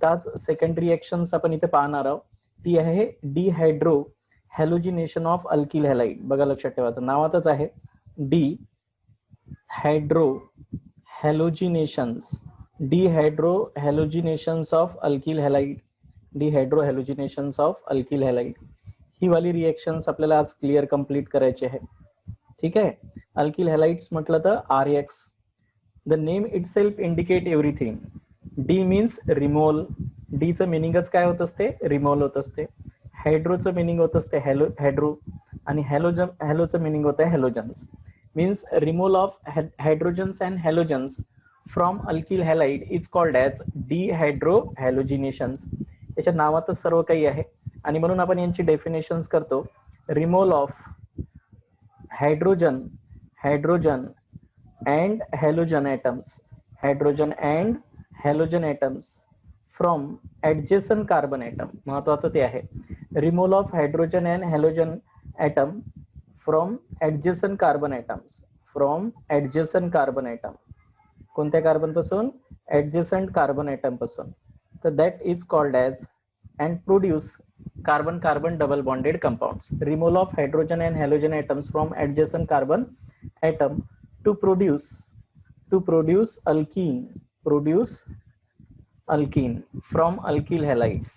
त्याच second reactions आपण इथे पाहणार आहोत. ती आहे dehydrohalogenation of alkyl halide. बघा लक्षात ठेवायचं नावातच आहे dehydrohalogenations. Dehydrohalogenations of alkyl halide. Dehydrohalogenations of alkyl halide. ही वाली रिएक्शन्स आपल्याला आज क्लिअर कंप्लीट करायची आहे. ठीक आहे. अल्किल हॅलाइड्स म्हटलं तर RX. The name itself indicate everything. De means removal. डीचं मिनिंगच काय होत असते? रिमोल होत असते. हायड्रोचं मिनिंग होत असते हायड्रो. आणि हॅलोचं मिनिंग होत आहे halogens. Means removal of hydrogens and halogens from alkyl halide is called as dehydrohalogenations. याच्या नावातच सर्व काही आहे आणि म्हणून आपण यांची डेफिनेशन्स करतो. Removal of hydrogen and halogen atoms from adjacent carbon atom. महत्वाचं ते आहे. Removal of hydrogen and halogen atom from adjacent carbon atoms. कोणत्या कार्बन पासून? ऍडजेसंट कार्बन ॲटम पासून. तर that is called as and produce carbon carbon double bonded compounds. Removal of hydrogen and halogen atoms from adjacent carbon atom to produce alkene from alkyl halides.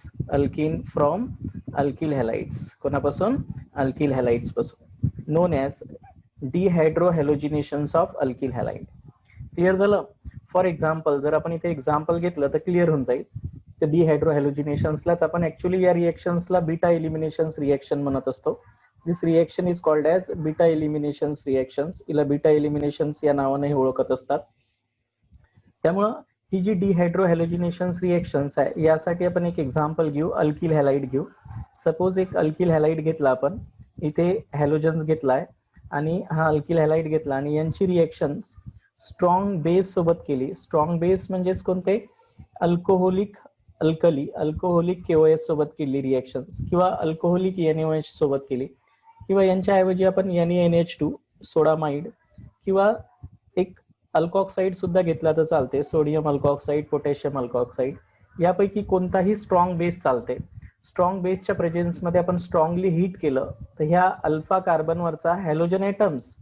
कोणापासून? alkyl halides पासून. known as dehydrohalogenations of alkyl halide. Clear झालं? For example जर आपण इथे example घेतलं तर clear होऊन जाईल. तर डिहायड्रोहॅलोजिनेशन्सलाच आपण ऍक्च्युअली या रिएक्शन्सला बीटा एलिमिनेशन्स रिएक्शन म्हणत असतो. This reaction is called as beta eliminations reactions. Ila beta एलिमिनेशन्स या नावाने ओळखत असतात. त्यामुळं ही जी डिहायड्रोहॅलोजिनेशन्स रिएक्शन्स आहे यासाठी आपण एक एक्झाम्पल घेऊ. अल्किल हॅलाइड घेऊ. सपोज एक अल्किल हॅलाइड घेतला आपण. इथे हॅलोजन्स घेतलाय आणि हा अल्किल हॅलाइड घेतला आणि यांची रिएक्शन्स स्ट्रॉंग बेस सोबत केली. स्ट्रॉंग बेस म्हणजेच कोणते? अल्कोहोलिक KOH सोबत केली रिएक्शन्स किंवा अल्कोहोलिक NaOH सोबत केली किंवा यांच्याऐवजी आपण NaNH2 सोडामाइड किंवा एक अल्कॉक्साइड सुद्धा घेतला तर चालते. सोडियम अल्कॉक्साइड, पोटॅशियम अल्कॉक्साइड यापैकी कोणताही स्ट्रॉंग बेस चालते. स्ट्रॉंग बेसच्या प्रेझेन्समध्ये आपण स्ट्रॉंगली हीट केलं तर ह्या अल्फा कार्बनवरचा हॅलोजन ॲटम्स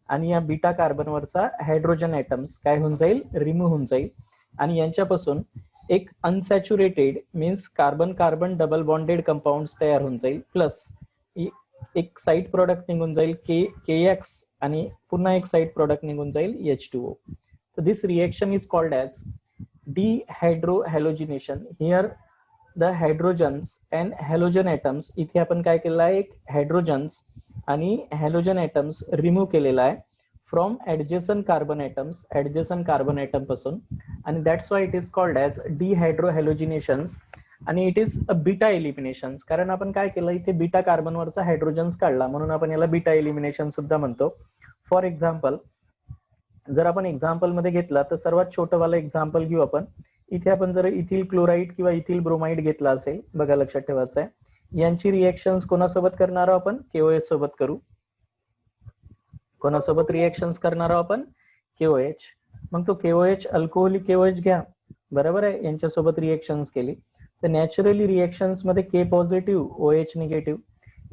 आणि या बीटा कार्बनवरचा हायड्रोजन ॲटम्स काय होऊन जाईल? रिमूव्ह होऊन जाईल आणि यांच्यापासून एक unsaturated means carbon carbon double bonded compounds तयार होऊन जाईल. प्लस एक साइड प्रोडक्ट निघून जाईल KX आणि पुन्हा एक साइड प्रोडक्ट निघून जाईल H2O. तर this reaction is called as dehydrohalogenation. Here the hydrogens and halogen atoms. इथे आपण काय केलेलं आहे? एक हायड्रोजन्स आणि हॅलोजन ॲटम्स रिमूव्ह केलेला आहे फ्रॉम ऍडजेसंट कार्बन ॲटम पासून आणि that's why it is called as dehydrohalogenations आणि it is a beta elimination. कारण आपण काय केलं? इथे बीटा कार्बनवरचा हायड्रोजन्स काढला म्हणून आपण याला बीटा एलिमिनेशन सुद्धा म्हणतो. फॉर एक्झाम्पल जर आपण एक्झाम्पल मध्ये घेतला तर सर्वात छोटंवाला एक्झाम्पल घेऊ आपण. इथे आपण जर इथिल क्लोराईड किंवा इथिल ब्रोमाइड घेतला असेल, बघा लक्षात ठेवायचं आहे, यांची रिएक्शन्स कोणासोबत करणार आहोत आपण? KOH सोबत करू. कोणासोबत रिएक्शन्स करणार आहोत आपण? KOH. मग तो KOH अल्कोहोलिक KOH घ्या, बरोबर आहे, यांच्यासोबत रिएक्शन्स केली तर नॅचरली रिएक्शन्स मध्ये K पॉझिटिव्ह OH निगेटिव्ह.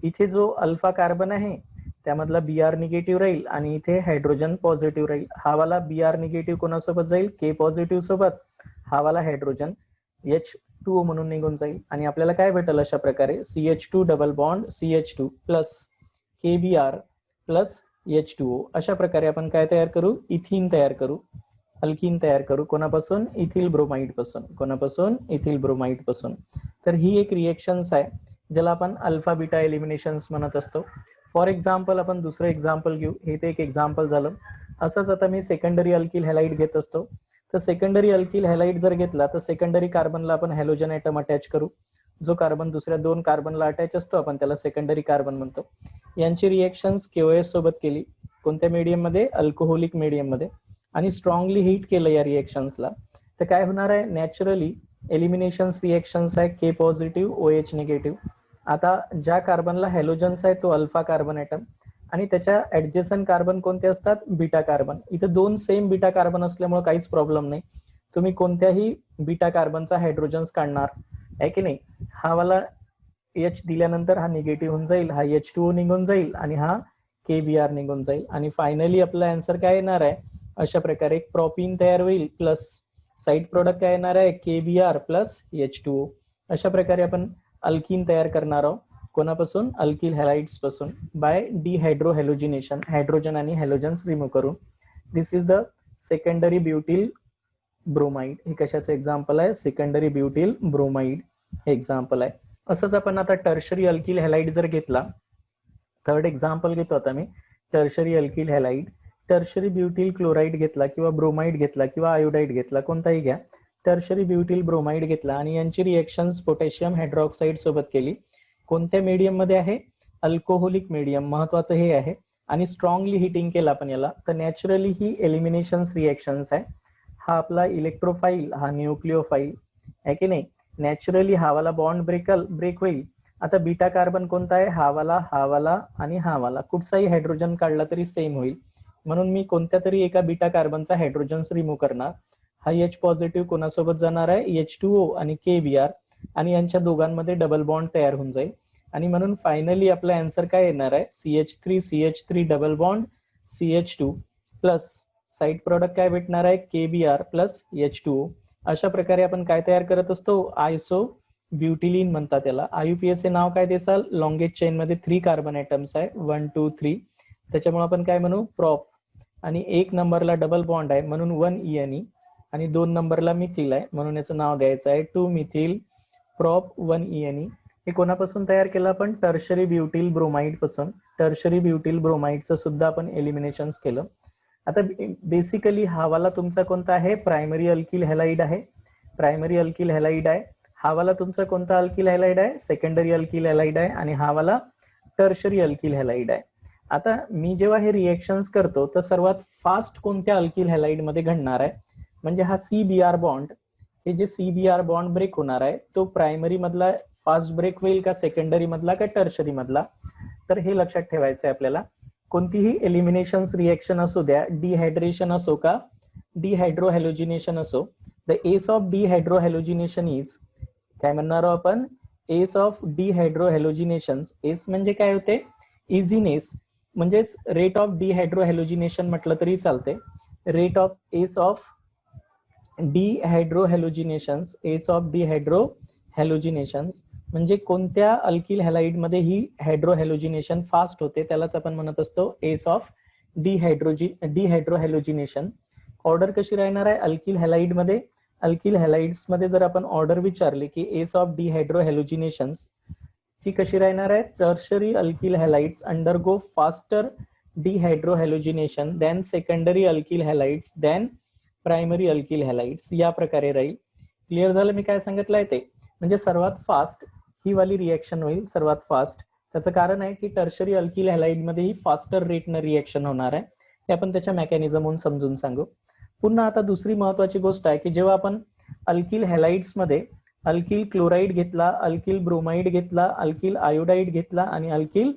इथे जो अल्फा कार्बन आहे त्यामधला Br निगेटिव्ह राहील आणि इथे हायड्रोजन पॉझिटिव्ह राहील. हा वाला Br निगेटिव्ह कोणासोबत जाईल? K पॉझिटिव्ह सोबत. हा वाला हायड्रोजन H2O म्हणून निघून जाईल आणि आपल्याला काय भेटेल? अशा प्रकारे CH2 double bond CH2 plus KBr plus H2O. अशा प्रकारे आपण काय तयार करू? इथिन तयार करू, अल्किन तयार करू. कोणापासून? इथिल ब्रोमाइड पासून. कोणापासून? इथिल ब्रोमाइड पासून. तर ही एक रिएक्शन्स आहे ज्याला आपण अल्फा बीटा एलिमिनेशन्स म्हणत असतो. फॉर एक्झाम्पल आपण दुसरं एक्झाम्पल घेऊ. हे तर एक एक्झाम्पल झालं. असंच आता मी सेकंडरी अल्किल हॅलाइड घेत असतो. तर सेकंडरी अल्किल हॅलाइड जर घेतला तर सेकंडरी कार्बनला आपण हॅलोजन ॲटम अटॅच करू. जो कार्बन दुसऱ्या दोन कार्बनला अटॅच असतो आपण त्याला सेकंडरी कार्बन म्हणतो. यांची रिएक्शन्स KOH सोबत केली. कोणत्या मीडियम मध्ये? अल्कोहोलिक मीडियम मध्ये. आणि स्ट्रॉंगली हीट केलं या रिएक्शन्सला तर काय होणार आहे? नॅचरली एलिमिनेशन्स रिएक्शन्स आहे K पॉझिटिव्ह OH निगेटिव्ह. आता ज्या कार्बनला हॅलोजन्स आहे तो अल्फा कार्बन ॲटम आणि त्याच्या ऍडजेसंट कार्बन कोणते असतात? Beta carbon. इथे दोन सेम बीटा कार्बन असल्यामुळे काहीच प्रॉब्लेम नाही. तुम्ही कोणत्याही बीटा कार्बनचा हायड्रोजन्स काढणार आहे की नाही, हा वाला H दिल्यानंतर हा निगेटिव्ह होऊन जाईल, हा H2O निघून जाईल आणि हा KBr निघून जाईल आणि फायनली आपला आन्सर काय येणार आहे, अशा प्रकारे एक प्रोपीन तयार होईल प्लस साइड प्रोडक्ट काय येणार आहे KBr प्लस H2O. अशा प्रकारे आपण अल्कीन तयार करणार आहोत. कोणापासून? अल्किल हॅलाइड्स पासून बाय डिहायड्रोहॅलोजिनेशन, हायड्रोजन आणि हॅलोजन्स रिमूव्ह करून. दिस इज द सेकंडरी ब्युटिल ब्रोमाइड. हे कशाचं एक्झाम्पल आहे? सेकंडरी ब्युटिल ब्रोमाइड हे एक्झाम्पल आहे. असंच आपण आता टर्शरी अल्किल हॅलाइड जर घेतला, थर्ड एक्झाम्पल घेतो आता मी, tertiary alkyl halide. Tertiary butyl chloride घेतला किंवा ब्रोमाइड घेतला किंवा आयोडाइड घेतला, कोणताही घ्या. टर्शरी ब्युटिल ब्रोमाइड घेतला आणि यांची रिएक्शन्स पोटॅशियम हायड्रॉक्साईड सोबत केली. कोणत्या मीडियम मध्ये आहे? अल्कोहोलिक मीडियम, महत्वाचं हे आहे. आणि स्ट्रॉंगली हिटिंग केलं आपण याला, तर नॅचरली ही एलिमिनेशन्स रिएक्शन्स आहे. हा आपला इलेक्ट्रोफाईल, हा न्यूक्लिओफाईल आहे की नाही. नॅचरली हावाला बॉन्ड ब्रेक होईल. आता बीटा कार्बन कोणता आहे? हावाला आणि हावाला, कुठचाही हायड्रोजन काढला तरी सेम होईल. म्हणून मी कोणत्या तरी एका बीटा कार्बनचा हायड्रोजन्स रिमूव्ह करणार. हा H पॉझिटिव्ह कोणासोबत जाणार आहे? H2O आणि KBr, आणि यांच्या दोघांमध्ये डबल बॉन्ड तयार होऊन जाईल. आणि म्हणून फायनली आपला आन्सर काय येणार आहे? CH3 double bond CH2 plus side product काय भेटणार आहे? KBr plus H2O. अशा प्रकारे आपण काय तयार करत असतो? आयसो ब्युटिलिन म्हणतात त्याला. IUPAC हे नाव काय देसाल? लॉंगेस्ट चेन मध्ये 3 कार्बन ऍटम्स आहे, 1 2 3. त्याच्यामुळे आपण काय म्हणू? प्रॉप. आणि 1 नंबरला डबल बॉन्ड आहे म्हणून 1 आणि 2 नंबरला मिथिल आहे म्हणून याचं नाव द्यायचं आहे 2 मिथिल प्रॉप 1 हे कोणापासून तयार केलं आपण? टर्शरी ब्युटिल ब्रोमाइड पासून. टर्शरी ब्युटिल ब्रोमाइडचं सुद्धा आपण एलिमिनेशन केलं. आता बेसिकली हावाला तुमचा कोणता आहे? प्रायमरी अल्किल हॅलाइड आहे. प्रायमरी अल्किल हॅलाइड आहे. हावाला तुमचा कोणता अल्किल हॅलाइड आहे? सेकंडरी अल्किल हॅलाइड आहे. आणि हावाला टर्शरी अल्किल हॅलाइड आहे. आता मी जेव्हा हे रिएक्शन्स करतो तर सर्वात फास्ट कोणत्या अल्किल हॅलाइड मध्ये घडणार आहे? म्हणजे हा CBr बॉन्ड, हे जे CBr बॉन्ड ब्रेक होणार आहे तो प्रायमरी मधला फास्ट ब्रेक होईल का सेकंडरी मधला का टर्शरी मधला? तर हे लक्षात ठेवायचं आहे आपल्याला. कोणतीही एलिमिनेशन्स रिएक्शन असू द्या, डिहायड्रेशन असो का डिहायड्रोहॅलोजिनेशन असो, द एस ऑफ डिहायड्रोहॅलोजिनेशन इज, काय म्हणणार आहोत आपण? S of डिहायड्रोहॅलोजिनेशन. एस म्हणजे काय होते? इझीनेस, म्हणजेच रेट ऑफ डिहायड्रोहॅलोजिनेशन म्हटलं तरी चालते. Rate of ease of dehydrohalogenations, ease of dehydrohalogenations म्हणजे कोणत्या अल्किल हॅलाइड मध्ये ही हायड्रोहॅलोजिनेशन फास्ट होते त्यालाच आपण म्हणत असतो एस ऑफ डिहायड्रोहॅलोजिनेशन. ऑर्डर कशी राहणार आहे अल्किल हॅलाइड मध्ये? अल्किल हॅलाइड्स मध्ये जर आपण ऑर्डर विचारली की एस ऑफ डिहायड्रोहॅलोजिनेशन्स, ती कशी राहणार आहे? Tertiary alkyl halides undergo faster dehydrohalogenation than secondary alkyl halides than primary alkyl halides, या प्रकारे राहील. क्लिअर झालं मी काय सांगितलंय ते? म्हणजे सर्वात फास्ट ही वाली रिएक्शन होईल, सर्वात फास्ट. त्याचं कारण आहे की टर्शरी अल्किल हॅलाइड मध्ये ही फास्टर रेटनं रिएक्शन होणार आहे. हे आपण त्याच्या मेकॅनिझमहून समजून सांगू. पुन्हा आता दुसरी महत्वाची गोष्ट आहे की जेव्हा आपण अल्किल हॅलाइड्स मध्ये अल्किल क्लोराइड घेतला, अल्किल ब्रोमाइड घेतला, अल्किल आयोडाइड घेतला आणि अल्किल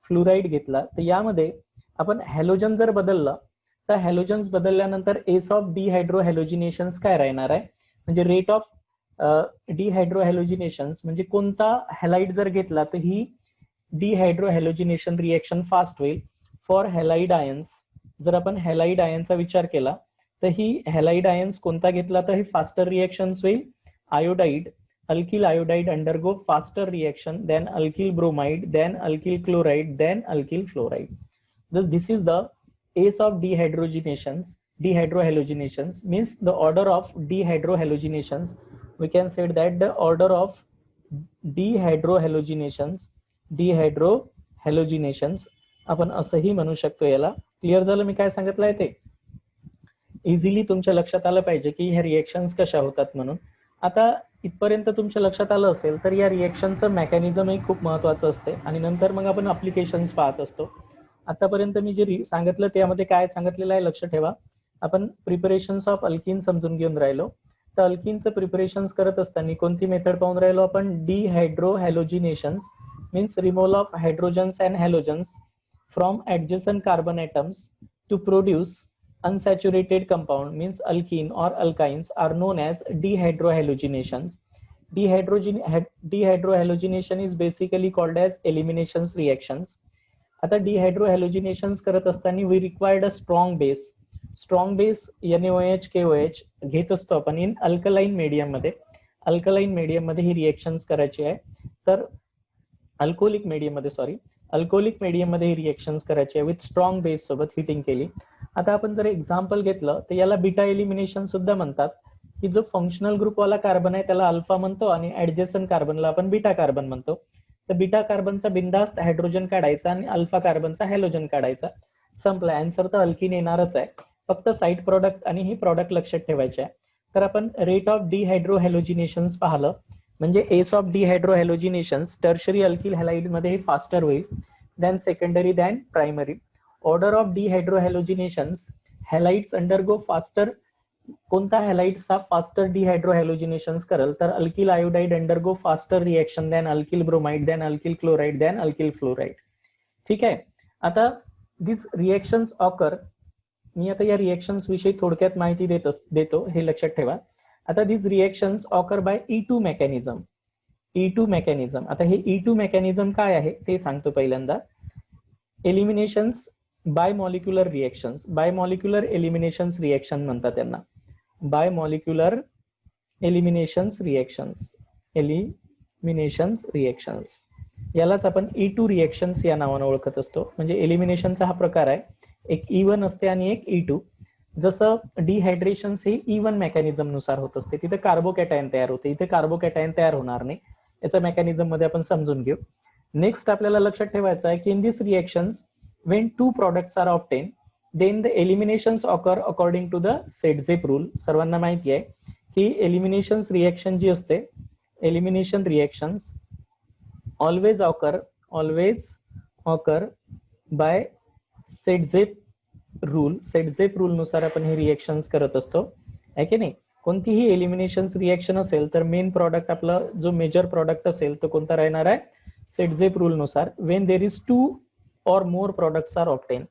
फ्लोराइड घेतला, तर यामध्ये आपण हॅलोजन जर बदललं तर हॅलोजन्स बदलल्यानंतर एस ऑफ डिहायड्रोहॅलोजिनेशन्स काय राहणार आहे? म्हणजे रेट ऑफ डिहायड्रोहॅलोजिनेशन्स म्हणजे कोणता हॅलाइड जर घेतला तर ही डिहायड्रोहॅलोजिनेशन रिएक्शन फास्ट होईल. फॉर हॅलाइड आयन्स, जर आपण हॅलाइड आयनचा विचार केला तर ही हॅलाइड आयन्स कोणता घेतला तर ही फास्टर रिएक्शन्स होईल. Iodide, alkyl iodide undergo faster reaction than alkyl bromide than alkyl chloride than alkyl fluoride. This is the S of dehydrohalogenations means the order of dehydrohalogenations. We can say that the order of dehydrohalogenations आपण असंही म्हणू शकतो याला. Clear झालं मी काय सांगितलंय ते? Easily तुमच्या लक्षात आलं पाहिजे की ह्या रिएक्शन्स कशा होतात म्हणून. आता इथपर्यंत तुमच्या लक्षात आलं असेल तर या रिएक्शनचं मेकॅनिझमही खूप महत्वाचं असते आणि नंतर मग आपण अप्लिकेशन्स पाहत असतो. आतापर्यंत मी जे सांगितलं त्यामध्ये काय सांगितलेलं आहे लक्ष ठेवा. आपण प्रिपरेशन्स ऑफ अल्किन समजून घेऊन राहिलो. तर अल्किनचं प्रिपरेशन्स करत असताना कोणती मेथड पाहून राहिलो आपण? Dehydrohalogenations means removal of hydrogens and halogens from adjacent carbon atoms to produce unsaturated compound means alkene or alkynes are known as dehydrohalogenations. Dehydrohalogenation is basically called as eliminations reactions. आता dehydrohalogenations करत असताना we required a strong base NaOH KOH घेत असतो आपण in alkaline medium मध्ये. Alkaline medium मध्ये ही reactions करायची आहे. तर अल्कोहोलिक मीडियम मध्ये ही रिएक्शन्स करायची आहे विथ स्ट्रॉंग बेस सोबत हिटिंग केली. आता आपण जर एक्झाम्पल घेतलं तर याला बीटा एलिमिनेशन सुद्धा म्हणतात, की जो फंक्शनल ग्रुपवाला कार्बन आहे त्याला अल्फा म्हणतो आणि ऍडजस्टंट कार्बनला आपण बीटा कार्बन म्हणतो. तर बीटा कार्बनचा बिंदास्त हायड्रोजन काढायचा आणि अल्फा कार्बनचा हॅलोजन काढायचा. संपला. आन्सर तर अल्किन येणारच आहे, फक्त साईड प्रोडक्ट आणि ही प्रोडक्ट लक्षात ठेवायचे आहे. तर आपण रेट ऑफ डिहायड्रोहॅलोजिनेशन्स पाहिलं म्हणजे ease of dehydrohalogenations tertiary alkyl halide मध्ये फास्टर होईल than secondary than primary. Order of dehydrohalogenations halides undergo faster. कोणता हॅलाइड्स हा फास्टर डिहायड्रोहॅलोजिनेशन्स करल तर alkyl iodide undergo faster reaction than alkyl bromide than alkyl chloride than alkyl fluoride. ठीक आहे. आता this reactions occur, मी आता या रिएक्शन्स विषयी थोडक्यात माहिती देतो, हे लक्षात ठेवा. आता this reactions occur by E2 mechanism. E2 mechanism, आता हे E2 मेकॅनिझम काय आहे ते सांगतो पहिल्यांदा. Eliminations bimolecular reactions, bimolecular eliminations reaction म्हणतात त्यांना. बाय मॉलिक्युलर एलिमिनेशन्स रिएक्शन्स यालाच आपण E2 रिएक्शन्स या नावाने ओळखत असतो. म्हणजे एलिमिनेशनचा हा प्रकार आहे, एक E1 असते आणि एक E2. जसं डिहायड्रेशन्स हे E1 मेकॅनिझम नुसार होत असते, तिथे कार्बोकॅटायन तयार होते, इथे कार्बोकॅटायन तयार होणार नाही. याचा मेकॅनिझम मध्ये आपण समजून घेऊ. नेक्स्ट आपल्याला लक्षात ठेवायचं आहे की in this reactions when two products are obtained then the eliminations occur according to the Sedgwick rule. सर्वांना माहिती आहे की एलिमिनेशन्स रिएक्शन जी असते, elimination reactions always occur by Sedgwick rule. Sedgwick rule नुसार आपण हे रिएक्शन्स करत असतो, आहे की नाही. कोणतीही एलिमिनेशन्स रिएक्शन असेल तर मेन प्रॉडक्ट आपला जो मेजर प्रॉडक्ट असेल तो कोणता राहणार आहे, Sedgwick रूल नुसार. When there is two or more products are obtained.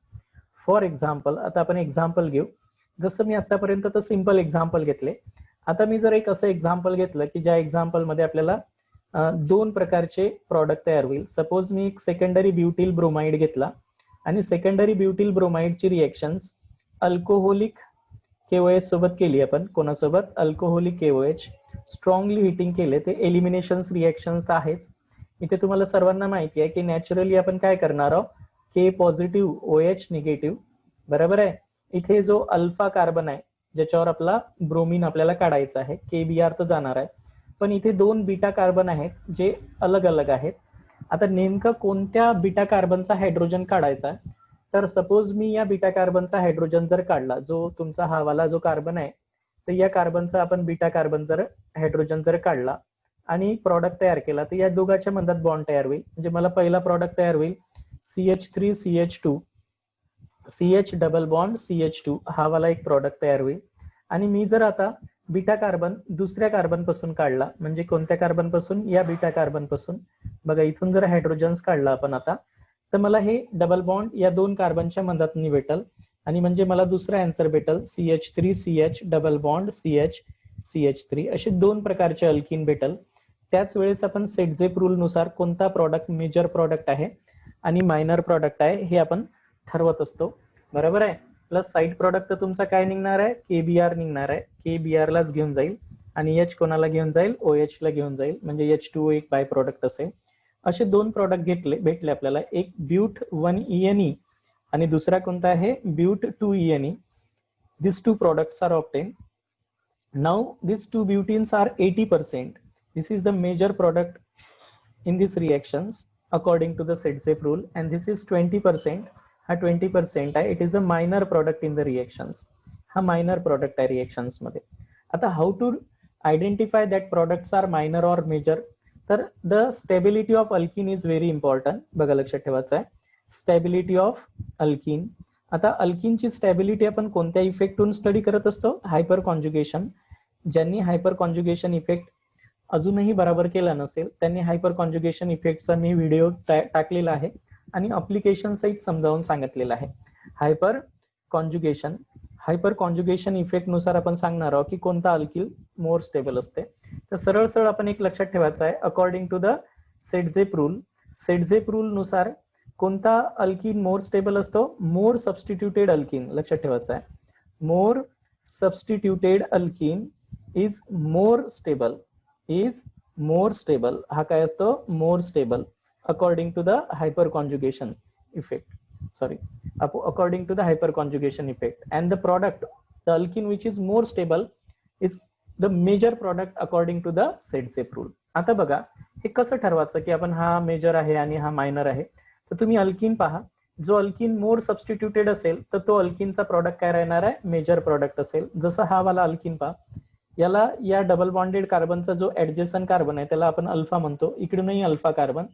For example, आता आपण एक्झाम्पल घेऊ. जसं मी आतापर्यंत तर सिंपल एक्झाम्पल घेतले. आता मी जर एक असं एक्झाम्पल घेतलं की ज्या एक्झाम्पल मध्ये आपल्याला दोन प्रकारचे प्रॉडक्ट तयार होईल. सपोज मी एक सेकंडरी ब्युटिल ब्रोमाइड घेतला आणि सेकंडरी ब्युटिल ब्रोमाइडची रिएक्शन्स अल्कोहोलिक KOH सोबत केली आपण. कोणासोबत? Alcoholic KOH. स्ट्रॉंगली हिटिंग केले, ते एलिमिनेशन्स रिएक्शन्स आहेच. इथे तुम्हाला सर्वांना माहिती आहे की नॅचरली आपण काय करणार आहोत, K पॉझिटिव्ह OH निगेटिव्ह, बरोबर आहे. इथे जो अल्फा कार्बन आहे ज्याच्यावर आपला ब्रोमीन आपल्याला काढायचा आहे, KBr तर जाणार आहे, पण इथे दोन बीटा कार्बन आहेत जे अलग अलग आहेत. आता नेमकं कोणत्या बीटा कार्बनचा हायड्रोजन काढायचा, तर सपोज मी या बीटा कार्बनचा हायड्रोजन जर काढला, जो तुमचा हा वाला जो कार्बन आहे, तर या कार्बनचा आपण बीटा कार्बन जर हायड्रोजन जर काढला आणि प्रॉडक्ट तयार केला तर या दोघांच्या मधात बॉन्ड तयार होईल. म्हणजे मला पहिला प्रॉडक्ट तयार होईल CH3CH2, CH double bond CH2, हा वाला एक प्रॉडक्ट तयार होईल. आणि मी जर आता बीटा कार्बन दुसऱ्या कार्बन पासून काढला, म्हणजे कोणत्या कार्बन पासून, या बीटा कार्बन पासून, बघा इथून जर हायड्रोजन्स काढला आपण आता, तर मला हे डबल बॉन्ड या दोन कार्बनच्या मधातून भेटल आणि म्हणजे मला दुसरा आन्सर भेटल CH3CH डबल बॉन्ड CH3. असे दोन प्रकारचे अल्किन भेटल. त्याच वेळेस आपण Sedgwick रूल नुसार कोणता प्रॉडक्ट मेजर प्रॉडक्ट आहे आणि मायनर प्रॉडक्ट आहे हे आपण ठरवत असतो, बरोबर आहे. प्लस साईड प्रॉडक्ट तुमचा काय निघणार आहे, KBr निघणार आहे. KBr लाच घेऊन जाईल आणि H कोणाला घेऊन जाईल, OH ला घेऊन जाईल, म्हणजे H2O एक बाय प्रॉडक्ट असेल. असे दोन प्रॉडक्ट भेटले आपल्याला, एक ब्यूट 1ENE आणि दुसरा कोणता आहे, ब्यूट 2ENE. This two products are obtain. Now this two butenes are 80%. This is the major product in these reactions according to the Sedgwick rule, and this is 20%. हा 20% आहे. It is a minor product in the reactions. हा minor product आहे reactions मध्ये. आता how to identify that products are minor or major? तर the stability of alkene is very important. बघा लक्षात ठेवायचं आहे, stability of alkene. आता अल्किनची स्टॅबिलिटी आपण कोणत्या इफेक्टून स्टडी करत असतो, हायपर कॉन्जुगेशन. ज्यांनी हायपर कॉन्जुगेशन इफेक्ट अजूनही बरोबर केला नसेल त्यांनी हायपर कॉन्जुगेशन इफेक्टचा मी व्हिडिओ टाकलेला आहे आणि अप्लिकेशन सहित समजावून सांगितलेला आहे. Hyper conjugation hyper conjugation effect नुसार आपण सांगणार आहोत की कोणता अल्किल मोर स्टेबल असते. तर सरळ सरळ आपण एक लक्षात ठेवायचं आहे, according to the Saytzeff rule, Saytzeff rule नुसार कोणता अल्किन मोर स्टेबल असतो? More substituted alkene. लक्षात ठेवायचं आहे, more substituted alkene is more stable, is more stable. हा काय असतो? More stable according to the hyperconjugation effect. Sorry, according to the hyperconjugation effect, and the product, the alkene which is more stable is the major product according to the Setzepp rule. आता बघा हे कसं ठरवायचं की आपण हा major आहे आणि हा मायनर आहे. तर तुम्ही अल्किन पहा, जो अल्किन मोर सबस्टिट्यूटेड असेल तर तो अल्किनचा प्रॉडक्ट काय राहणार आहे? मेजर प्रॉडक्ट असेल. जसं हा वाला अल्किन पहा, याला या डबल बॉन्डेड कार्बनचा जो ऍडजेसन कार्बन आहे त्याला आपण अल्फा म्हणतो, इकडूनही alpha carbon.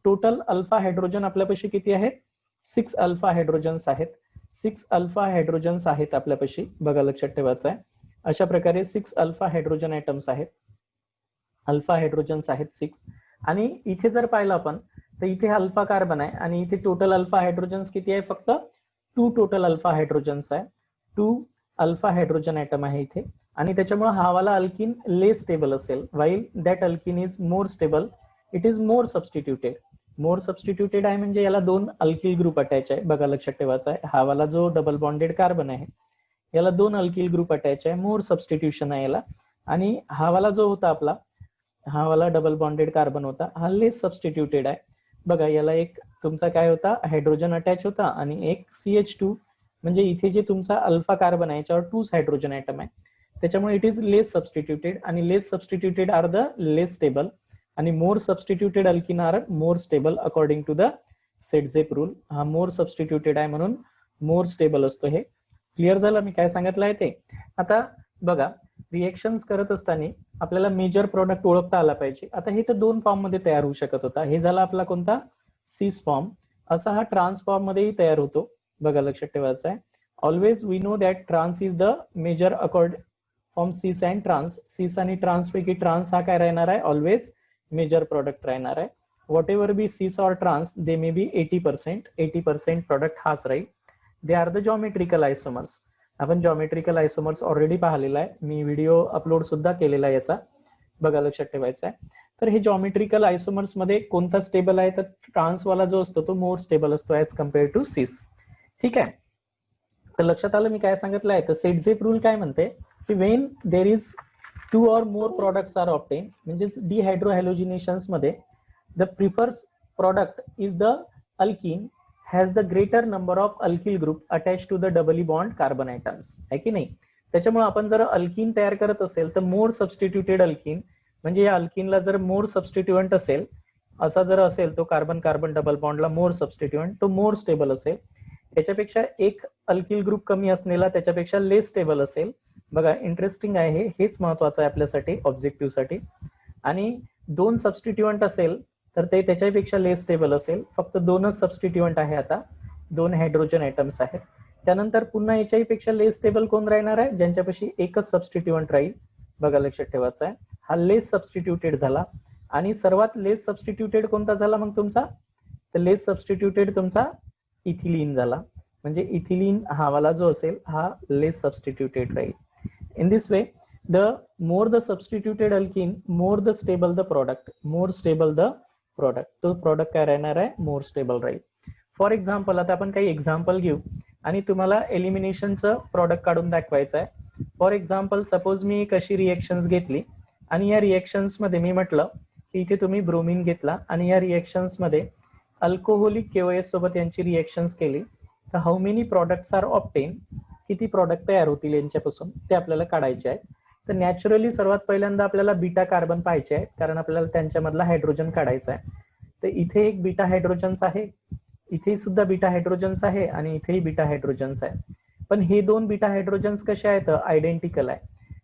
Total alpha hydrogen आपल्यापाशी किती आहेत? 6 अल्फा हायड्रोजन्स आहेत. 6 अल्फा हायड्रोजन्स आहेत आपल्यापाशी. बघा लक्षात ठेवायचं आहे, अशा प्रकारे 6 अल्फा हायड्रोजन आयटम्स आहेत, अल्फा हायड्रोजन्स आहेत 6. आणि इथे जर पाहिलं आपण तर इथे अल्फा कार्बन आहे आणि इथे टोटल अल्फा हायड्रोजन्स किती आहे? फक्त 2 टोटल अल्फा हायड्रोजन्स आहे. 2 अल्फा हायड्रोजन आयटम आहे इथे. आणि त्याच्यामुळे हा वाला अल्किन लेस स्टेबल असेल, while that alkene is more stable, it is more substituted. More substituted आहे म्हणजे याला 2 अल्किल ग्रुप अटॅच आहे. बघा लक्षात ठेवायचा आहे, हा वाला जो डबल बॉन्डेड कार्बन आहे याला 2 अल्किल ग्रुप अटॅच आहे, मोर सबस्टिट्यूशन आहे याला. आणि हा वाला जो होता आपला, हा वाला डबल बॉन्डेड कार्बन होता, हा लेस सबस्टिट्यूटेड आहे. बघा याला एक तुमचा काय होता? हायड्रोजन अटॅच होता आणि एक CH2, म्हणजे इथे जे तुमचा अल्फा कार्बन आहे याच्यावर 2 हायड्रोजन आयटम आहे. त्याच्यामुळे इट इज लेस सबस्टिट्यूटेड, आणि less substituted are the less stable, आणि more substituted alkene are more stable according to the Saytzeff rule. हा मोर सबस्टिट्यूटेड आहे म्हणून मोर स्टेबल असतो. हे क्लिअर झालं मी काय सांगितलं आहे ते. आता बघा रिएक्शन्स करत असताना आपल्याला मेजर प्रोडक्ट ओळखता आला पाहिजे. आता हे तर 2 फॉर्म मध्ये तयार होऊ शकत होता. हे झाला आपला कोणता? Cis form. असा हा ट्रान्स फॉर्म मध्येही तयार होतो. बघा लक्षात ठेवायचं आहे, always we know that trans is the major accord from cis and trans. Cis आणि ट्रान्स पैकी ट्रान्स हा काय राहणार आहे? ऑलवेज मेजर प्रोडक्ट राहणार आहे. What ever be cis or trans, they may be 80% product हाच राहील. They are the geometrical isomers. आपण जॉमेट्रिकल आयसोमर्स ऑलरेडी पाहिलेला आहे, मी व्हिडिओ अपलोड सुद्धा केलेला आहे याचा. बघा लक्षात ठेवायचं आहे. तर हे जॉमेट्रिकल आयसोमर्स मध्ये कोणता स्टेबल आहे? तर ट्रान्सवाला जो असतो तो मोर स्टेबल असतो ऍज कम्पेअर टू सिस. ठीक आहे, तर लक्षात आलं मी काय सांगितलं आहे. तर सेटझेप रूल काय म्हणते की when there is 2 or more products are obtained, म्हणजेच डिहायड्रोहॅलोजिनेशन्स मध्ये the prefers product is the alkene has the greater number of alkyl group attach to the doubly bond carbon atoms, आहे की नाही. त्याच्यामुळे आपण जर अल्किन तयार करत असेल तर मोर सबस्टिट्यूटेड अल्किन, म्हणजे या अल्किनला जर मोर सबस्टिट्युएंट असेल, असा जर असेल तो कार्बन कार्बन डबल बॉन्डला मोर सबस्टिट्युएंट, तो मोर स्टेबल असेल. त्याच्यापेक्षा एक अल्किल ग्रुप कमी असलेला त्याच्यापेक्षा लेस स्टेबल असेल. बघा इंटरेस्टिंग आहे, हेच महत्वाचं आहे आपल्यासाठी ऑब्जेक्टिव्ह साठी. आणि 2 सबस्टिट्युएंट असेल तर ते त्याच्यापेक्षा लेस स्टेबल असेल. फक्त 2च सबस्टिट्युएंट आहे, आता 2 हायड्रोजन आयटम्स आहेत. त्यानंतर पुन्हा याच्याही पेक्षा लेस स्टेबल कोण राहणार आहे? ज्यांच्यापाशी एकच सबस्टिट्युएंट राहील. बघा लक्षात ठेवायचं आहे, हा लेस सबस्टिट्युटेड झाला. आणि सर्वात लेस सबस्टिट्युटेड कोणता झाला मग तुमचा? तर लेस सबस्टिट्युटेड तुमचा इथिलीन झाला. म्हणजे इथिलीन हा वाला जो असेल हा लेस सबस्टिट्युटेड राहील. In this way, the more the substituted alkene, more the stable the product, more stable the product. तो product काय राहणार आहे? more stable राहील. फॉर एक्झाम्पल आता आपण काही एक्झाम्पल घेऊ आणि तुम्हाला एलिमिनेशनचं प्रॉडक्ट काढून दाखवायचं आहे. फॉर एक्झाम्पल सपोज मी एक अशी रिएक्शन्स घेतली आणि या रिएक्शन्स मध्ये मी म्हटलं की इथे तुम्ही ब्रोमिन घेतला आणि या रिएक्शन्स मध्ये अल्कोहोलिक KOH सोबत यांची रिएक्शन्स केली, तर how many products are obtain, किती प्रॉडक्ट तयार होतील यांच्यापासून ते आपल्याला काढायचे आहेत. तर नॅचरली सर्वात पहिल्यांदा आपल्याला बीटा कार्बन पाहिजे आहे, कारण आपल्याला त्यांच्यामधला हायड्रोजन काढायचा आहे. तर इथे एक बीटा हायड्रोजन्स आहे, इथे सुद्धा बीटा हायड्रोजन्स आहे आणि इथेही बीटा हायड्रोजन्स आहे. पण हे 2 बीटा हायड्रोजन्स कसे आहेत? आयडेंटिकल आहे.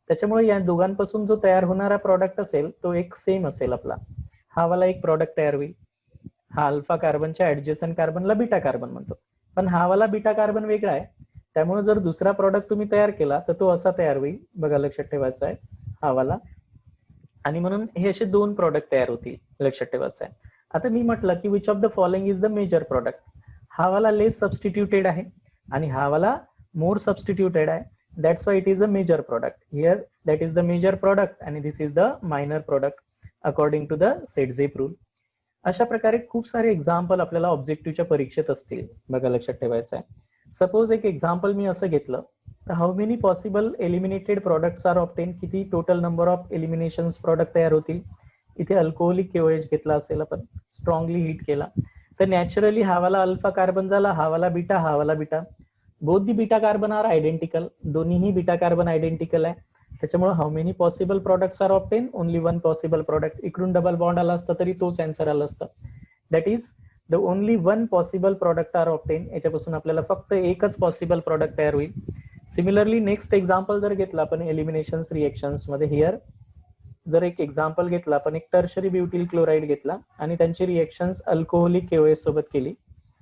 त्याच्यामुळे या दोघांपासून जो तयार होणारा प्रॉडक्ट असेल तो एक सेम असेल आपला. हा वाला एक प्रॉडक्ट तयार होईल. हा अल्फा कार्बनच्या ऍडजसंट कार्बनला बीटा कार्बन म्हणतो, पण हा वाला बीटा कार्बन वेगळा आहे. त्यामुळे जर दुसरा प्रॉडक्ट तुम्ही तयार केला तर तो असा तयार होईल. बघा लक्षात ठेवायचा आहे, हा वाला. आणि म्हणून हे असे 2 प्रॉडक्ट तयार होतील, लक्षात ठेवायचं आहे. आता मी म्हटलं की which of the following is the major product. हा वाला लेस सबस्टिट्युटेड आहे आणि हा वाला more substituted आहे, that's why it is a major product. Here that is the major product and this is the minor product according to the Set-Zep rule. अशा प्रकारे खूप सारे एक्झाम्पल आपल्याला ऑब्जेक्टिव्हच्या परीक्षेत असतील, बघा लक्षात ठेवायचं आहे. सपोज एक एक्झाम्पल मी असं घेतलं तर how many possible eliminated products are obtain, किती total number of eliminations product तयार होतील. इथे अल्कोहोलिक केओएच घेतला असेल आपण, स्ट्रॉंगली हीट केला तर नॅचरली हा वाला अल्फा कार्बन झाला, हा वाला बीटा, हा वाला beta. Both the beta carbon are identical, दोन्हीही बीटा कार्बन आयडेंटिकल आहे. त्याच्यामुळे how many possible products are obtain, only one possible product. इकडून डबल बॉन्ड आला असता तरी तोच आन्सर आला असता. That is the only one possible product are obtain. याच्यापासून आपल्याला फक्त एकच पॉसिबल प्रोडक्ट तयार होईल. सिमिलरली नेक्स्ट एक्झाम्पल जर घेतला आपण एलिमिनेशन्स रिएक्शन्स मध्ये, हिअर जर एक एक्झाम्पल घेतला आपण, एक टर्शरी ब्युटिल क्लोराईड घेतला आणि त्यांची रिएक्शन्स अल्कोहोलिक केओएस सोबत केली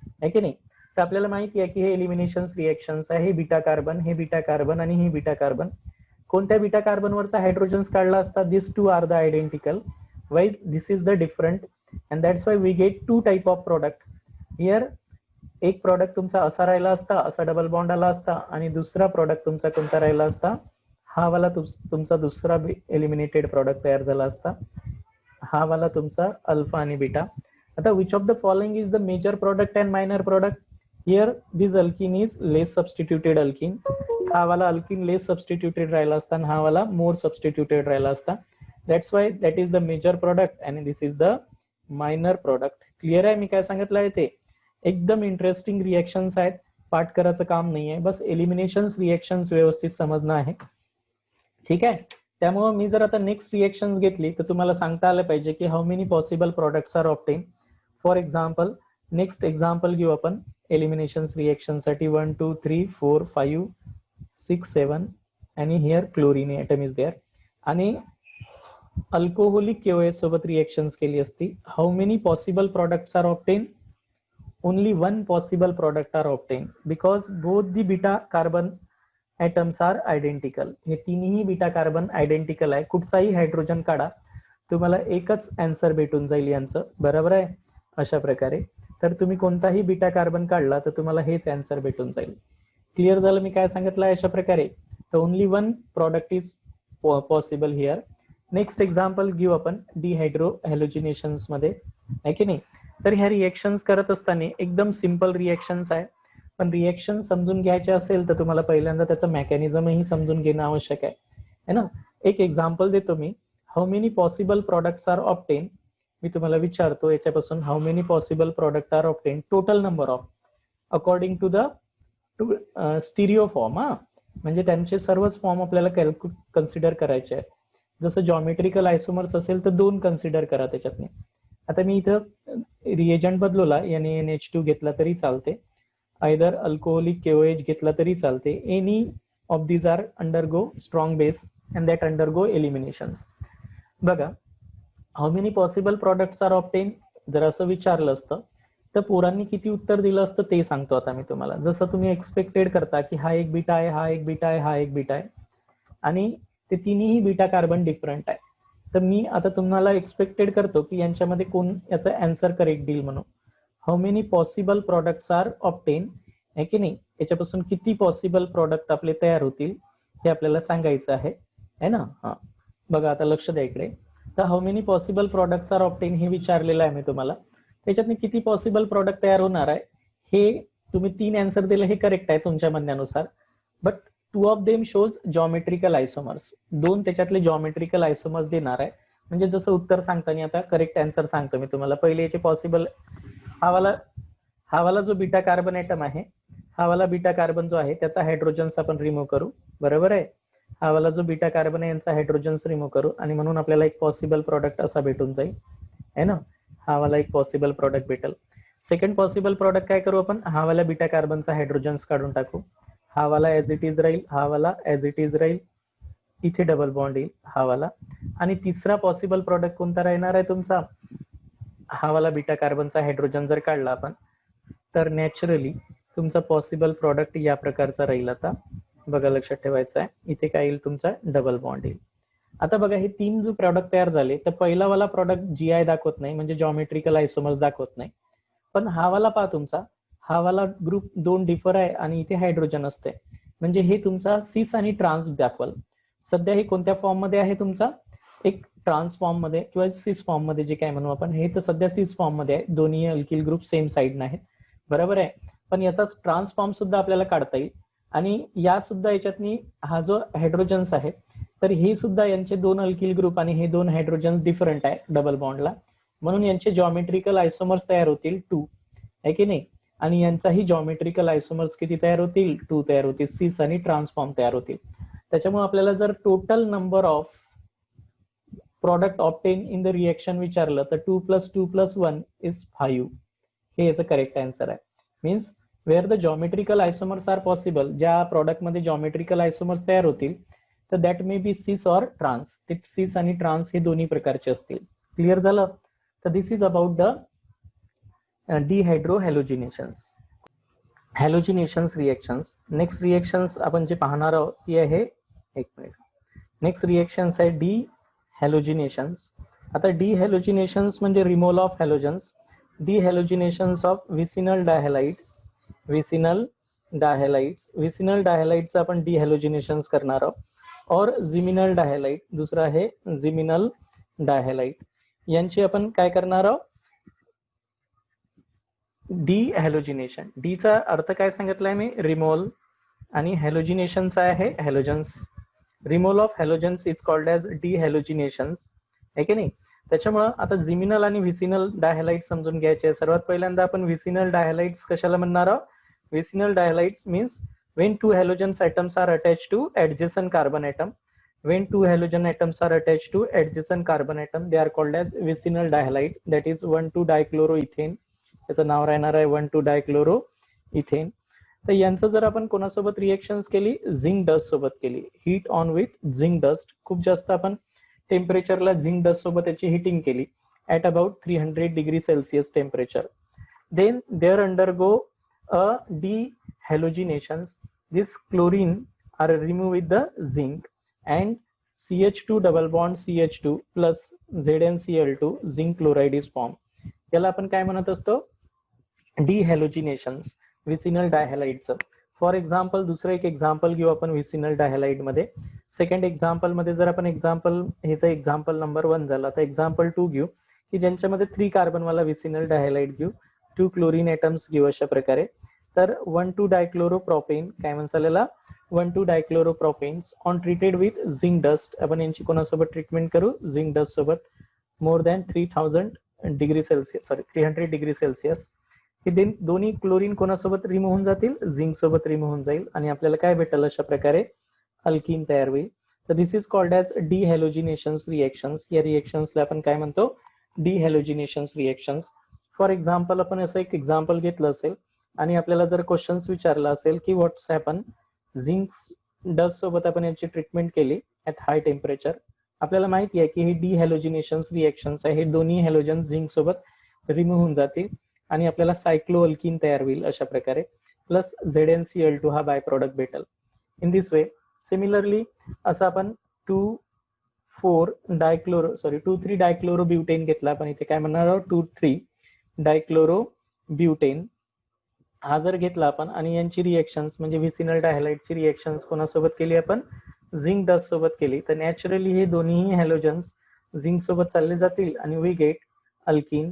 आहे की नाही. तर आपल्याला माहिती आहे की हे एलिमिनेशन्स रिएक्शन्स आहे. हे बीटा कार्बन, हे बीटा कार्बन आणि ही बीटा कार्बन. कोणत्या बीटा कार्बनवरचा हायड्रोजन्स काढला असता, this two are the identical, why this is the different, and that's why we get two type of product. Here एक प्रोडक्ट तुमचा असा राहिला असता, असा डबल बॉन्ड आला असता, आणि दुसरा प्रोडक्ट तुमचा कोणता राहिला असता, हा वाला तुमचा दुसरा एलिमिनेटेड प्रोडक्ट तयार झाला असता, हा वाला तुमचा अल्फा आणि बीटा. आता which of the following is the major product and minor product. Here this alkene is less substituted alkene. हा वाला अल्किन लेस सबस्टिट्युटेड राहिला असता आणि हा वाला मोर सबस्टिट्युटेड राहिला असता. That's why that is the major product and this is the minor product. Clear आहे मी काय सांगितलं आहे ते? एकदम इंटरेस्टिंग रिएक्शन्स आहेत, पाठ करायचं काम नाही आहे, बस एलिमिनेशन्स रिएक्शन्स व्यवस्थित समजणं आहे. ठीक आहे. त्यामुळे मी जर आता नेक्स्ट रिएक्शन्स घेतली तर तुम्हाला सांगता आलं पाहिजे की how many possible products are obtain. For example next example घेऊ आपण एलिमिनेशन्स रिएक्शन साठी. 1 2 3 4 5 6 7 आणि here chlorine atom is there. आणि अल्कोहोलिक केओएस सोबत रिएक्शन्स केली असती. How many possible products are obtain? Only one possible product are obtain because both the beta carbon atoms are identical. हे तिन्ही बीटा कार्बन आयडेंटिकल आहे. कुठचाही hydrogen काढा तुम्हाला एकच आन्सर भेटून जाईल यांचं, बरोबर आहे. अशा प्रकारे तर तुम्ही कोणताही बीटा कार्बन काढला तर तुम्हाला हेच आन्सर भेटून जाईल. क्लिअर झालं मी काय सांगितलं अशा प्रकारे. तर only one product is possible here. Next example घेऊ आपण डिहायड्रो हॅलोजिनेशन्स मध्ये, आहे की नाही. तर ह्या रिएक्शन्स करत असताना एकदम सिम्पल रिएक्शन्स आहे, पण रिएक्शन समजून घ्यायचे असेल तर तुम्हाला पहिल्यांदा त्याचं मेकॅनिझमही समजून घेणं आवश्यक आहे ना. एक एक्झाम्पल देतो मी. How many possible products are obtain. मी तुम्हाला विचारतो याच्यापासून how many possible product are obtain, total number of according to the stereo form. म्हणजे त्यांचे सर्वच फॉर्म आपल्याला कन्सिडर करायचे आहेत. जसं जॉमेट्रिकल आयसोमर्स असेल तर 2 कन्सिडर करा त्याच्यातने. आता मी इथं रिएजंट बदलवला, याने NH2 घेतला तरी चालते, आयदर अल्कोहोलिक केओएच घेतला तरी चालते. Any of these are undergo strong base and that undergo eliminations. बघा how many possible products are obtain जर असं विचारलं असतं तर पोरांनी किती उत्तर दिलं असतं ते सांगतो आता मी तुम्हाला. जसं तुम्ही एक्सपेक्टेड करता की हा एक बीटा आहे, हा एक बीटा आहे, हा एक बीटा आहे, आणि ते तिन्ही बीटा कार्बन डिफरंट आहे. तर मी आता तुम्हाला एक्सपेक्टेड करतो की यांच्यामध्ये कोण याचा आन्सर करेक्ट देईल म्हणून. How many possible products are obtain, आहे की नाही. याच्यापासून किती पॉसिबल प्रोडक्ट आपले तयार होतील हे आपल्याला सांगायचं आहे ना. हा बघा आता लक्ष द्या इकडे. तर how many possible products are obtain हे विचारलेलं आहे मी तुम्हाला. त्याच्यातनी किती पॉसिबल प्रोडक्ट तयार होणार आहे हे तुम्ही 3 आन्सर दिले हे करेक्ट आहे तुमच्या म्हणण्यानुसार. But 2 of them shows geometrical आयसोमर्स. 2 त्याच्यातले जॉमेट्रिकल आयसोमर्स देणार आहे. म्हणजे जसं उत्तर सांगताना आता करेक्ट आन्सर सांगतो मी तुम्हाला. पहिले याचे पॉसिबल हा वाला जो बीटा कार्बन ॲटम आहे, हा वाला बीटा कार्बन जो आहे त्याचा हायड्रोजन्स आपण रिमूव्ह करू, बरोबर आहे. हा वाला जो बीटा कार्बन आहे यांचा हायड्रोजन्स रिमूव्ह करू आणि म्हणून आपल्याला एक पॉसिबल प्रोडक्ट असा भेटून जाईल, आहे ना. हा वाला एक पॉसिबल प्रोडक्ट भेटेल. सेकंड पॉसिबल प्रोडक्ट काय करू आपण, हा वाला बीटा कार्बनचा हायड्रोजन्स काढून टाकू. हा वाला ॲज इट इज राहील, हा वाला ॲज इट इज राहील, इथे डबल बॉन्ड येईल हा वाला. आणि तिसरा पॉसिबल प्रोडक्ट कोणता राहणार आहे तुमचा, हा वाला बीटा कार्बनचा हायड्रोजन जर काढला आपण तर नॅचरली तुमचा पॉसिबल प्रोडक्ट या प्रकारचा राहील. आता बघा लक्षात ठेवायचं आहे, इथे काय येईल तुमचा डबल बॉन्ड येईल. आता बघा हे 3 जो प्रोडक्ट तयार झाले तर पहिला वाला प्रोडक्ट GI दाखवत नाही, म्हणजे जॉमेट्रिकल आयसोमर्स दाखवत नाही. पण हा वाला पहा तुमचा, हा वाला ग्रुप 2 डिफर आहे आणि इथे हायड्रोजन असते. म्हणजे हे तुमचा सिस आणि ट्रान्स दाखवाल. सध्या हे कोणत्या फॉर्म मध्ये आहे तुमचा, एक ट्रान्स फॉर्म मध्ये किंवा सिस फॉर्म मध्ये जे काय म्हणू आपण, हे तर सध्या सिस फॉर्म मध्ये आहे, दोन्ही अल्किल ग्रुप सेम साइड आहेत, बरोबर आहे. पण याचा ट्रान्स फॉर्म सुद्धा आपल्याला काढता येईल. आणि या सुद्धा याच्यातनी हा जो हायड्रोजन्स आहे, तर हे सुद्धा यांचे दोन अल्किल ग्रुप आणि हे दोन हायड्रोजन्स डिफरंट आहे डबल बॉन्डला, म्हणून यांचे जॉमेट्रिकल आयसोमर्स तयार होतील 2, आहे की नाही. आणि यांचाही जॉमेट्रिकल आयसोमर्स किती तयार होतील, 2 तयार होतील, सिस आणि ट्रान्सफॉर्म तयार होतील. त्याच्यामुळे आपल्याला जर total number of product obtain in the reaction विचारलं तर 2 + 2 + 1 इज 5, हे याचं करेक्ट आन्सर आहे. Means where the geometrical isomers are possible, ज्या प्रॉडक्ट मध्ये जॉमेट्रिकल आयसोमर्स तयार होतील तर that may be cis or trans, ते सिस आणि ट्रान्स हे दोन्ही प्रकारचे असतील. क्लिअर झालं. तर this is about the dehydrohalogenations, halogenations reactions. Next reactions आपण जे पाहणार आहोत ती आहे, एक मिनिट, नेक्स्ट रिएक्शन्स आहे डिहॅलोजिनेशन्स. आता डिहॅलोजिनेशन्स म्हणजे removal of halogens, dehalogenations of vicinal dihalide, vicinal डायहॅलाइडचं आपण डिहॅलोजिनेशन्स करणार आहोत. और जिमिनल डायहॅलाइड, दुसरा आहे जिमिनल डायहॅलाइड, यांची आपण काय करणार आहोत, डिहॅलोजिनेशन. डी चा अर्थ काय सांगितलाय मी, रिमूव्हल, आणि हॅलोजिनेशनचा आहे halogens. Removal of halogens is called as dehalogenations, आहे की नाही. त्याच्यामुळे आता जिमिनल आणि व्हिसिनल डायहॅलाइड समजून घ्यायचे. सर्वात पहिल्यांदा आपण व्हिसिनल डायहॅलाइड्स कशाला म्हणणार आहोत. व्हिसिनल dihalides means when two halogen atoms are attached to adjacent carbon atom, when two halogen atoms are attached to adjacent carbon atom, they are called as vicinal dihalide, that is 1,2-dichloroethane. याचं नाव राहणार आहे 1,2-dichloroethane. तर यांचं जर आपण कोणासोबत reactions केली, zinc dust सोबत केली, heat on with zinc dust, खूप जास्त आपण टेम्परेचरला झिंक डस्ट सोबत याची हिटिंग केली at about 300 degree Celsius temperature, then there undergo a dehalogenations. This chlorine are removed with the zinc and CH2 double bond CH2 plus ZnCl2 zinc chloride is formed. याला आपण काय म्हणत असतो, डिहॅलोजिनेशन्स vicinal डायहॅलाइडचं. For example दुसरं एक example घेऊ आपण vicinal डायहॅलाइड मध्ये. सेकंड एक्झाम्पल मध्ये जर आपण एक्झाम्पल, ह्याचा एक्झाम्पल नंबर 1 झाला, तर एक्झाम्पल 2 घेऊ की ज्यांच्यामध्ये 3 कार्बन वाला विसिनल डायहॅलाइड घेऊ, 2 क्लोरीन एटम्स घेऊ अशा प्रकारे. तर 1,2-डायक्लोरोप्रोपेन काय म्हणसालेला, one two dichloropropanes on treated with zinc dust. आपण यांची कोणासोबत ट्रीटमेंट करू, झिंक डस्ट सोबत, मोर दॅन 300 डिग्री सेल्सिअस. हे दोन्ही क्लोरीन कोणासोबत रिमूव्ह होऊन जातील, झिंक सोबत रिमूव्ह होऊन जाईल आणि आपल्याला काय भेटेल, अशा प्रकारे अल्कीन तयार होईल. तर this is called as dehalogenations reactions. या रिएक्शन्सला आपण काय म्हणतो, डिहॅलोजिनेशन्स रिएक्शन्स. फॉर एक्झाम्पल आपण असं एक एक्झाम्पल घेतलं असेल आणि आपल्याला जर क्वेश्चन्स विचारला असेल की व्हॉट्स हॅपन, झिंक डस्ट सोबत आपण याची ट्रीटमेंट केली ऍट हाय टेम्परेचर. आपल्याला माहिती आहे की हे डिहॅलोजिनेशन्स रिएक्शन्स आहे, हे दोन्ही हॅलोजन झिंक सोबत रिमूव्ह होऊन जातील आणि आपल्याला सायक्लोअल्कीन तयार होईल अशा प्रकारे, प्लस ZnCl2 हा बाय प्रोडक्ट भेटेल. इन दिस वे सिमिलरली असं आपण 2,3-डायक्लोरोब्युटेन घेतला. आपण इथे काय म्हणणार आहोत, 2,3-डायक्लोरोब्युटेन हा जर घेतला आपण आणि यांची रिएक्शन्स म्हणजे व्हिसिनल डायहॅलाइडची रिएक्शन्स कोणासोबत केली आपण, झिंक डस्ट सोबत केली, तर नॅचरली हे दोन्ही हॅलोजन्स झिंक सोबत चालले जातील आणि वी गेट अल्कीन,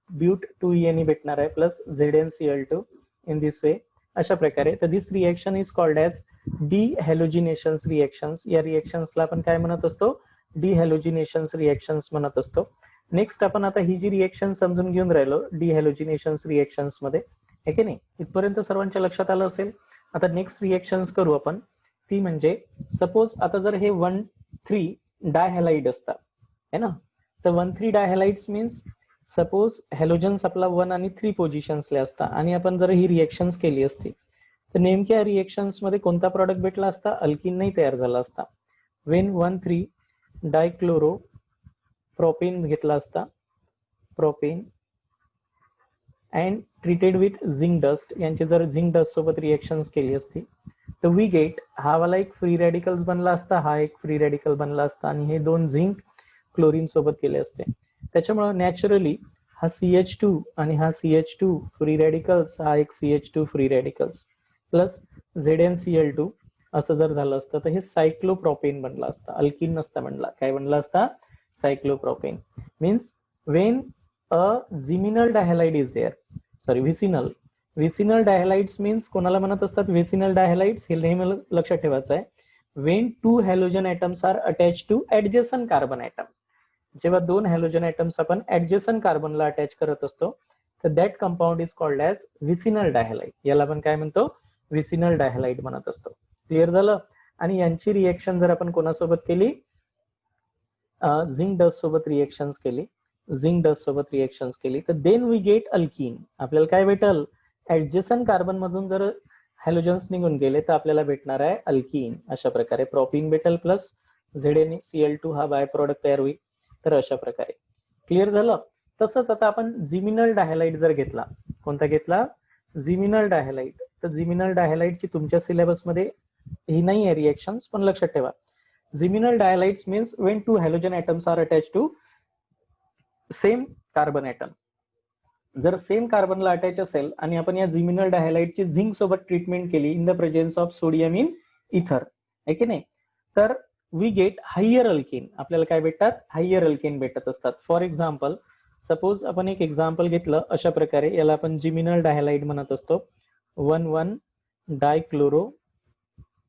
ब्यूट 2En भेटणार आहे plus ZnCl2 in this way, अशा प्रकारे. तर this reaction is called as dehalogenations reactions. या रिएक्शन्सला आपण काय म्हणत असतो, डिहॅलोजिनेशन्स रिएक्शन्स म्हणत असतो. नेक्स्ट आपण आता ही जी रिएक्शन समजून घेऊन राहिलो डिहॅलोजिनेशन्स रिएक्शन्स मध्ये, आहे की नाही, इथपर्यंत सर्वांच्या लक्षात आलं असेल. आता नेक्स्ट रिएक्शन्स करू आपण, ती म्हणजे सपोज आता जर हे 1,3 डायहॅलाइड असतात, है ना, तर 1,3 डायहॅलाइड्स मीन्स सपोज हॅलोजन्स आपला 1 आणि 3 पोझिशन्सला असतात आणि आपण जर ही रिएक्शन्स केली असती तर नेमक्या रिएक्शन्स मध्ये कोणता प्रॉडक्ट भेटला असता, अल्कीन नाही तयार झाला असता. वेन 1,3-डायक्लोरोप्रोपेन घेतला असता, propane and treated with zinc dust, यांची जर झिंक डस्ट सोबत रिएक्शन्स केली असती तर वी गेट, हा वाला एक फ्री रेडिकल्स बनला असता, हा एक फ्री रेडिकल बनला असता आणि हे दोन झिंक क्लोरीन सोबत केले असते. त्याच्यामुळे नॅचरली हा CH2 आणि हा CH2 फ्री रेडिकल्स, हा एक CH2 free radicals plus ZnCl2 असं जर झालं असतं तर हे सायक्लोप्रोपेन बनलं असतं, अल्किन नसतं बनला. काय बनलं असतं? Cyclopropane. Means when a geminal dihalide is there, sorry vicinal. Vicinal dihalides means कोणाला म्हणत असतात व्हिसिनल डायहॅलाइड्स? हे नेहमी लक्षात ठेवायचं आहे. When two halogen atoms are attach to adjacent carbon atom. जेव्हा दोन हॅलोजन ॲटम्स आपण ऍडजसंट कार्बनला अटॅच करत असतो तर that compound is called as vicinal dihalide. याला आपण काय म्हणतो? व्हिसिनल डायहॅलाइड म्हणत असतो. क्लिअर झालं? आणि यांची रिएक्शन जर आपण कोणासोबत केली, झिंक डस्ट सोबत रिएक्शन्स केली, झिंक डस्ट सोबत रिएक्शन्स केली तर देन वी गेट अल्कीन. आपल्याला काय भेटल? ऍडजसंट कार्बन मधून जर हॅलोजन्स निघून गेले तर आपल्याला भेटणार आहे अल्कीन. अशा प्रकारे प्रोपीन भेटल प्लस ZnCl2 हा बाय प्रोडक्ट तयार होईल. तर अशा प्रकारे. क्लिअर झालं? तसंच आता आपण जिमिनल डायहॅलाइड जर घेतला, कोणता घेतला? जिमिनल डायहॅलाइड. तर जिमिनल डायहॅलाइडची तुमच्या सिलेबसमध्ये ही नाही आहे रिएक्शन्स, पण लक्षात ठेवा geminal dihalides means when two halogen atoms are attach to same carbon atom. जर सेम कार्बनला अटॅच असेल आणि आपण या जिमिनल डायहॅलाइडची झिंक सोबत ट्रीटमेंट केली in the presence of sodium in ether, आहे की नाही, तर वी गेट हायर अल्केन. आपल्याला काय भेटतात? हायर अल्केन भेटत असतात. फॉर एक्झाम्पल, सपोज आपण एक एक्झाम्पल घेतलं अशा प्रकारे, याला आपण जिमिनल डायहॅलाइड म्हणत असतो. 1,1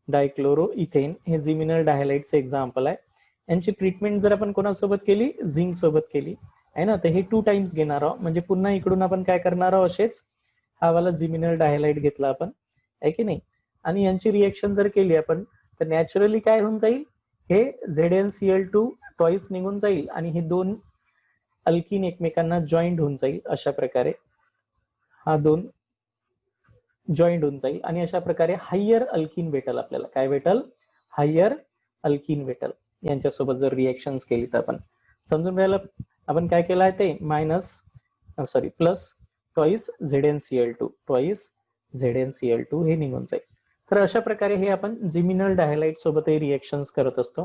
डायक्लोरो इथेन हे जिमिनल डायहॅलाइडचं एक्झाम्पल आहे. यांची ट्रीटमेंट जर आपण कोणासोबत केली? झिंक सोबत केली आहे ना, तर हे 2 टाइम्स घेणार आहोत. म्हणजे पुन्हा इकडून आपण काय करणार आहोत? असेच हा वाला जिमिनल डायहॅलाइड घेतला आपण, आहे की नाही, आणि यांची रिएक्शन जर केली आपण तर नॅचरली काय होऊन जाईल? हे ZnCl2 ट्वाइस निघून जाईल आणि हे दोन अल्किन एकमेकांना जॉईंट होऊन जाईल. अशा प्रकारे हा दोन जॉईंट होऊन जाईल आणि अशा प्रकारे हायर अल्किन भेटल आपल्याला. काय भेटल? हायर अल्किन भेटल यांच्यासोबत जर रिएक्शन्स केली तर. आपण समजून राहिलं आपण काय केलं आहे ते? प्लस ट्वाइस ZnCl2 हे निघून जाईल. तर अशा प्रकारे हे आपण जिमिनल डायहॅलाइड सोबतही रिएक्शन्स करत असतो.